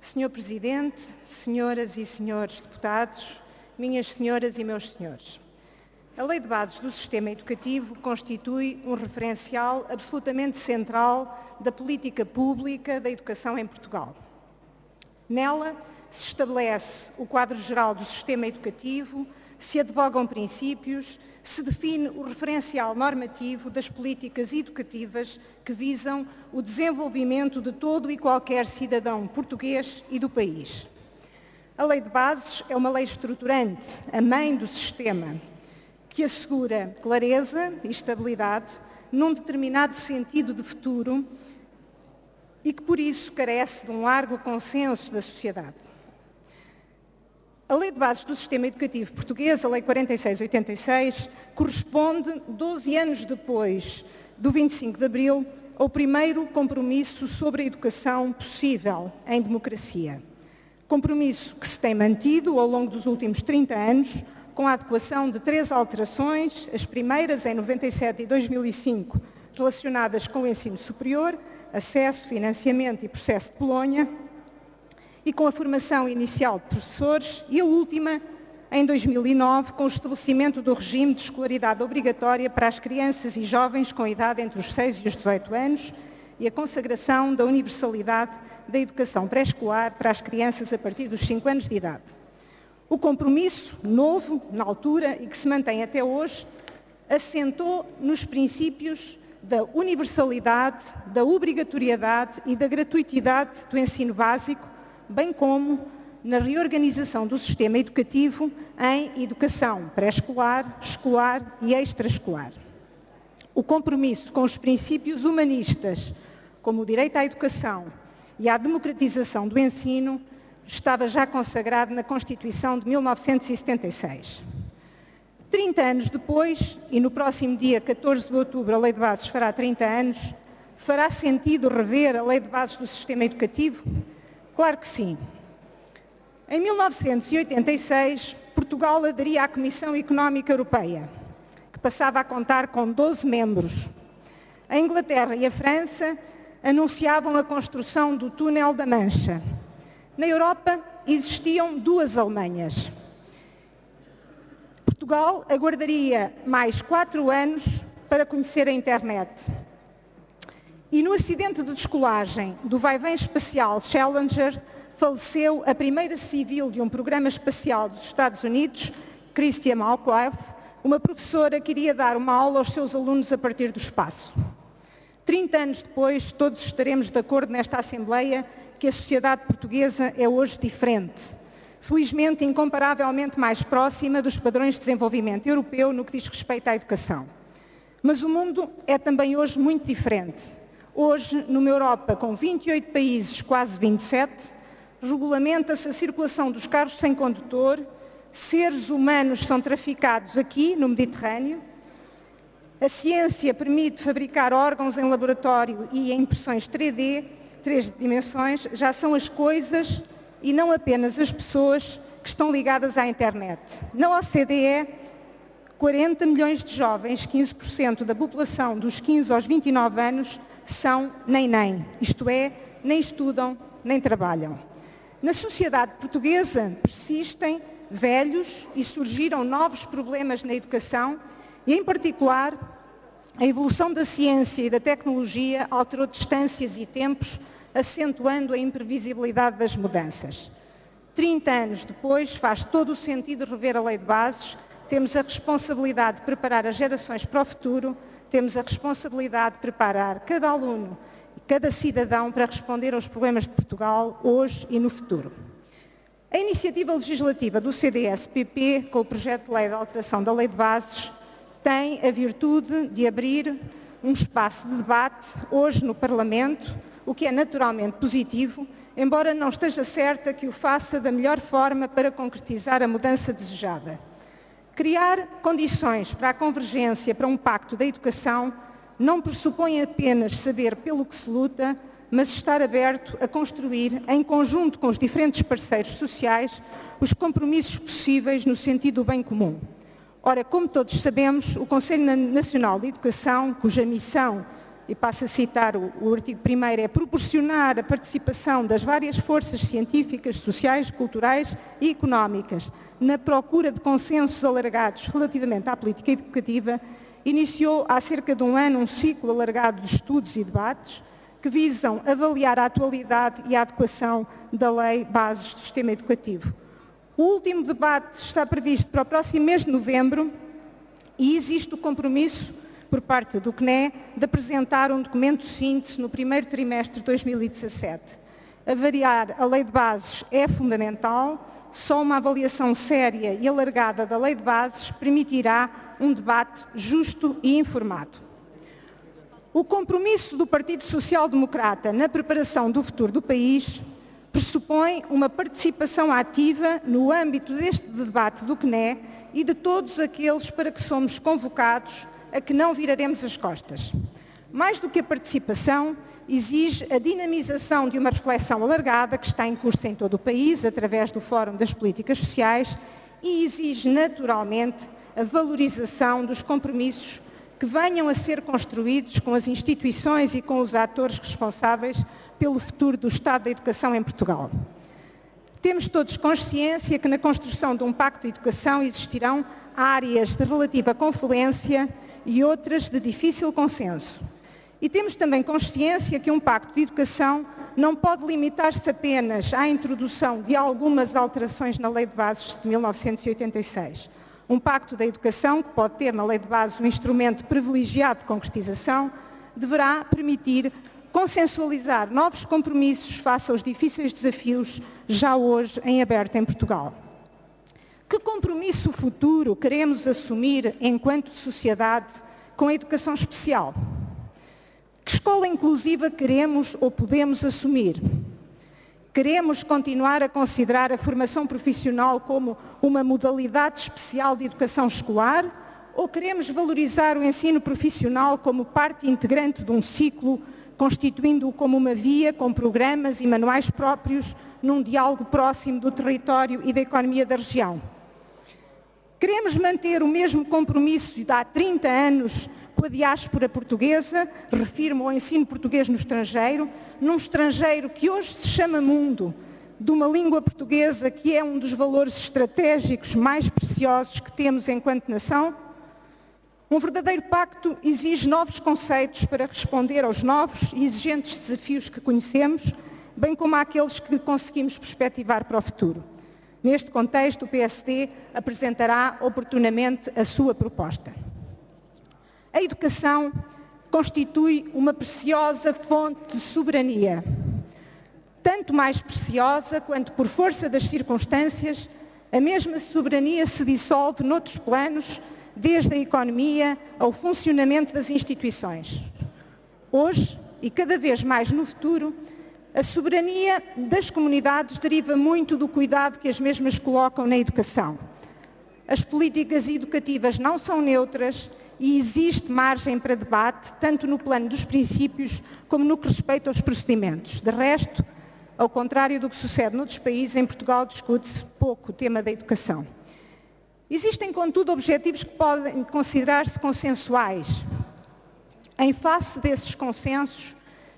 Senhor Presidente, senhoras e senhores deputados, minhas senhoras e meus senhores, a Lei de Bases do Sistema Educativo constitui um referencial absolutamente central da política pública da educação em Portugal. Nela se estabelece o quadro geral do sistema educativo, se advogam princípios, se define o referencial normativo das políticas educativas que visam o desenvolvimento de todo e qualquer cidadão português e do país. A Lei de Bases é uma lei estruturante, a mãe do sistema, que assegura clareza e estabilidade num determinado sentido de futuro e que, por isso, carece de um largo consenso da sociedade. A Lei de Bases do Sistema Educativo Português, a Lei 46/86, corresponde, 12 anos depois do 25 de Abril, ao primeiro compromisso sobre a educação possível em democracia. Compromisso que se tem mantido ao longo dos últimos 30 anos, com a adequação de 3 alterações, as primeiras em 97 e 2005, relacionadas com o ensino superior, acesso, financiamento e processo de Bolonha, e com a formação inicial de professores, e a última, em 2009, com o estabelecimento do regime de escolaridade obrigatória para as crianças e jovens com idade entre os 6 e os 18 anos e a consagração da universalidade da educação pré-escolar para as crianças a partir dos 5 anos de idade. O compromisso, novo na altura e que se mantém até hoje, assentou nos princípios da universalidade, da obrigatoriedade e da gratuitidade do ensino básico, bem como na reorganização do sistema educativo em educação pré-escolar, escolar e extraescolar. O compromisso com os princípios humanistas, como o direito à educação e à democratização do ensino, estava já consagrado na Constituição de 1976. 30 anos depois, e no próximo dia 14 de outubro a Lei de Bases fará 30 anos, fará sentido rever a Lei de Bases do Sistema Educativo? Claro que sim. Em 1986, Portugal aderia à Comissão Económica Europeia, que passava a contar com 12 membros. A Inglaterra e a França anunciavam a construção do Túnel da Mancha. Na Europa existiam 2 Alemanhas. Portugal aguardaria mais 4 anos para conhecer a internet. E no acidente de descolagem do vai-vem espacial Challenger, faleceu a primeira civil de um programa espacial dos Estados Unidos, Christiane Malkoff, uma professora que iria dar uma aula aos seus alunos a partir do espaço. 30 anos depois, todos estaremos de acordo nesta Assembleia que a sociedade portuguesa é hoje diferente. Felizmente, incomparavelmente mais próxima dos padrões de desenvolvimento europeu no que diz respeito à educação. Mas o mundo é também hoje muito diferente. Hoje, numa Europa com 28 países, quase 27, regulamenta-se a circulação dos carros sem condutor, seres humanos são traficados aqui, no Mediterrâneo, a ciência permite fabricar órgãos em laboratório e em impressões 3D, 3 dimensões, já são as coisas e não apenas as pessoas que estão ligadas à internet. Na OCDE, 40 milhões de jovens, 15% da população dos 15 aos 29 anos, são nem, isto é, nem estudam, nem trabalham. Na sociedade portuguesa persistem velhos e surgiram novos problemas na educação e, em particular, a evolução da ciência e da tecnologia alterou distâncias e tempos, acentuando a imprevisibilidade das mudanças. 30 anos depois, faz todo o sentido rever a Lei de Bases, temos a responsabilidade de preparar as gerações para o futuro, temos a responsabilidade de preparar cada aluno e cada cidadão para responder aos problemas de Portugal, hoje e no futuro. A iniciativa legislativa do CDS-PP, com o projeto de lei de alteração da Lei de Bases, tem a virtude de abrir um espaço de debate hoje no Parlamento, o que é naturalmente positivo, embora não esteja certa que o faça da melhor forma para concretizar a mudança desejada. Criar condições para a convergência para um pacto da educação não pressupõe apenas saber pelo que se luta, mas estar aberto a construir, em conjunto com os diferentes parceiros sociais, os compromissos possíveis no sentido do bem comum. Ora, como todos sabemos, o Conselho Nacional de Educação, cuja missão e passo a citar o artigo 1º, é proporcionar a participação das várias forças científicas, sociais, culturais e económicas na procura de consensos alargados relativamente à política educativa, iniciou há cerca de um ano um ciclo alargado de estudos e debates que visam avaliar a atualidade e a adequação da Lei Bases do Sistema Educativo. O último debate está previsto para o próximo mês de novembro e existe o compromisso por parte do CNE de apresentar um documento de síntese no primeiro trimestre de 2017. Avaliar a Lei de Bases é fundamental, só uma avaliação séria e alargada da Lei de Bases permitirá um debate justo e informado. O compromisso do Partido Social Democrata na preparação do futuro do país pressupõe uma participação ativa no âmbito deste debate do CNE e de todos aqueles para que somos convocados a que não viraremos as costas. Mais do que a participação, exige a dinamização de uma reflexão alargada que está em curso em todo o país, através do Fórum das Políticas Sociais, e exige, naturalmente, a valorização dos compromissos que venham a ser construídos com as instituições e com os atores responsáveis pelo futuro do Estado da Educação em Portugal. Temos todos consciência que na construção de um pacto de educação existirão áreas de relativa confluência e outras de difícil consenso. E temos também consciência que um pacto de educação não pode limitar-se apenas à introdução de algumas alterações na Lei de Bases de 1986. Um pacto da educação, que pode ter na Lei de Bases um instrumento privilegiado de concretização, deverá permitir consensualizar novos compromissos face aos difíceis desafios já hoje em aberto em Portugal. Que compromisso futuro queremos assumir enquanto sociedade com a educação especial? Que escola inclusiva queremos ou podemos assumir? Queremos continuar a considerar a formação profissional como uma modalidade especial de educação escolar ou queremos valorizar o ensino profissional como parte integrante de um ciclo, constituindo-o como uma via com programas e manuais próprios num diálogo próximo do território e da economia da região? Queremos manter o mesmo compromisso de há 30 anos com a diáspora portuguesa, refiro-me ao ensino português no estrangeiro, num estrangeiro que hoje se chama mundo, de uma língua portuguesa que é um dos valores estratégicos mais preciosos que temos enquanto nação? Um verdadeiro pacto exige novos conceitos para responder aos novos e exigentes desafios que conhecemos, bem como àqueles que conseguimos perspectivar para o futuro. Neste contexto, o PSD apresentará oportunamente a sua proposta. A educação constitui uma preciosa fonte de soberania, tanto mais preciosa quanto, por força das circunstâncias, a mesma soberania se dissolve noutros planos, desde a economia ao funcionamento das instituições. Hoje, e cada vez mais no futuro, a soberania das comunidades deriva muito do cuidado que as mesmas colocam na educação. As políticas educativas não são neutras e existe margem para debate, tanto no plano dos princípios como no que respeita aos procedimentos. De resto, ao contrário do que sucede noutros países, em Portugal discute-se pouco o tema da educação. Existem, contudo, objetivos que podem considerar-se consensuais. Em face desses consensos,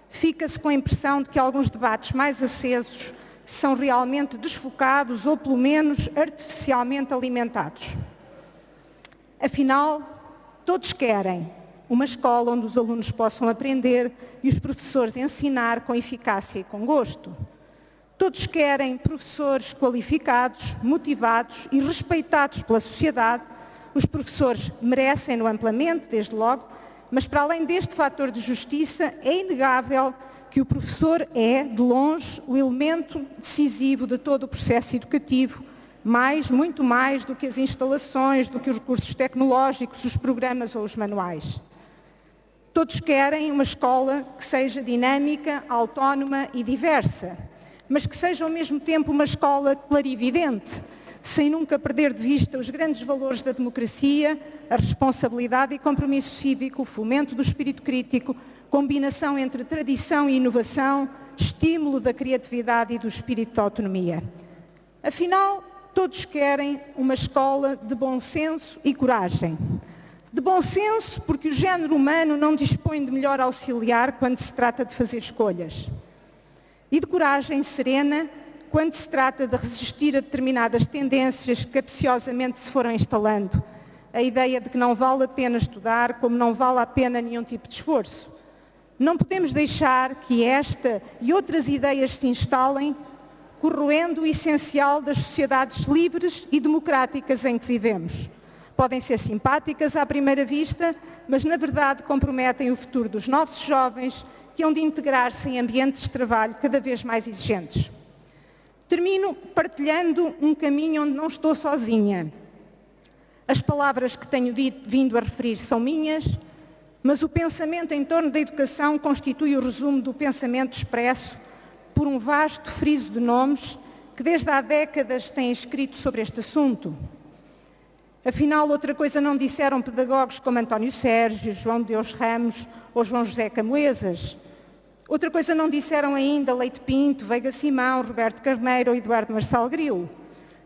fica-se com a impressão de que alguns debates mais acesos são realmente desfocados ou, pelo menos, artificialmente alimentados. Afinal, todos querem uma escola onde os alunos possam aprender e os professores ensinar com eficácia e com gosto. Todos querem professores qualificados, motivados e respeitados pela sociedade. Os professores merecem-no amplamente, desde logo, mas para além deste fator de justiça, é inegável que o professor é, de longe, o elemento decisivo de todo o processo educativo, muito mais do que as instalações, do que os recursos tecnológicos, os programas ou os manuais. Todos querem uma escola que seja dinâmica, autónoma e diversa, mas que seja ao mesmo tempo uma escola clarividente, sem nunca perder de vista os grandes valores da democracia, a responsabilidade e compromisso cívico, o fomento do espírito crítico, combinação entre tradição e inovação, estímulo da criatividade e do espírito de autonomia. Afinal, todos querem uma escola de bom senso e coragem. De bom senso, porque o género humano não dispõe de melhor auxiliar quando se trata de fazer escolhas. E de coragem serena, quando se trata de resistir a determinadas tendências que capciosamente se foram instalando. A ideia de que não vale a pena estudar, como não vale a pena nenhum tipo de esforço. Não podemos deixar que esta e outras ideias se instalem, corroendo o essencial das sociedades livres e democráticas em que vivemos. Podem ser simpáticas à primeira vista, mas na verdade comprometem o futuro dos nossos jovens que hão de integrar-se em ambientes de trabalho cada vez mais exigentes. Termino partilhando um caminho onde não estou sozinha. As palavras que tenho vindo a referir são minhas, mas o pensamento em torno da educação constitui o resumo do pensamento expresso por um vasto friso de nomes que desde há décadas têm escrito sobre este assunto. Afinal, outra coisa não disseram pedagogos como António Sérgio, João Deus Ramos ou João José Camoesas. Outra coisa não disseram ainda Leite Pinto, Veiga Simão, Roberto Carneiro ou Eduardo Marçal Grilo,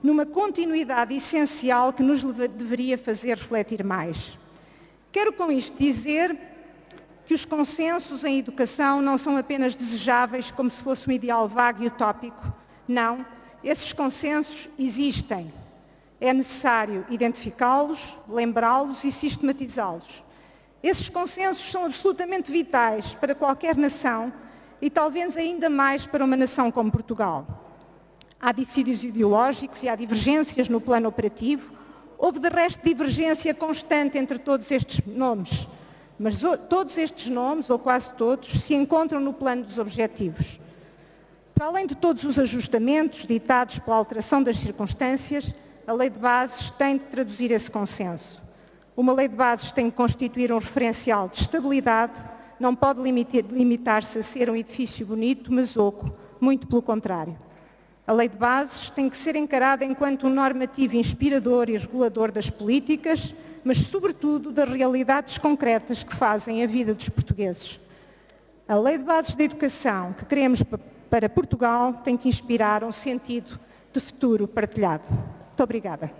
numa continuidade essencial que nos deveria fazer refletir mais. Quero com isto dizer que os consensos em educação não são apenas desejáveis como se fosse um ideal vago e utópico. Não, esses consensos existem. É necessário identificá-los, lembrá-los e sistematizá-los. Esses consensos são absolutamente vitais para qualquer nação e talvez ainda mais para uma nação como Portugal. Há dissídios ideológicos e há divergências no plano operativo. Houve, de resto, divergência constante entre todos estes nomes, mas todos estes nomes, ou quase todos, se encontram no plano dos objetivos. Para além de todos os ajustamentos ditados pela alteração das circunstâncias, a Lei de Bases tem de traduzir esse consenso. Uma Lei de Bases tem de constituir um referencial de estabilidade, não pode limitar-se a ser um edifício bonito, mas oco, muito pelo contrário. A Lei de Bases tem que ser encarada enquanto um normativo inspirador e regulador das políticas, mas sobretudo das realidades concretas que fazem a vida dos portugueses. A Lei de Bases da Educação que queremos para Portugal tem que inspirar um sentido de futuro partilhado. Muito obrigada.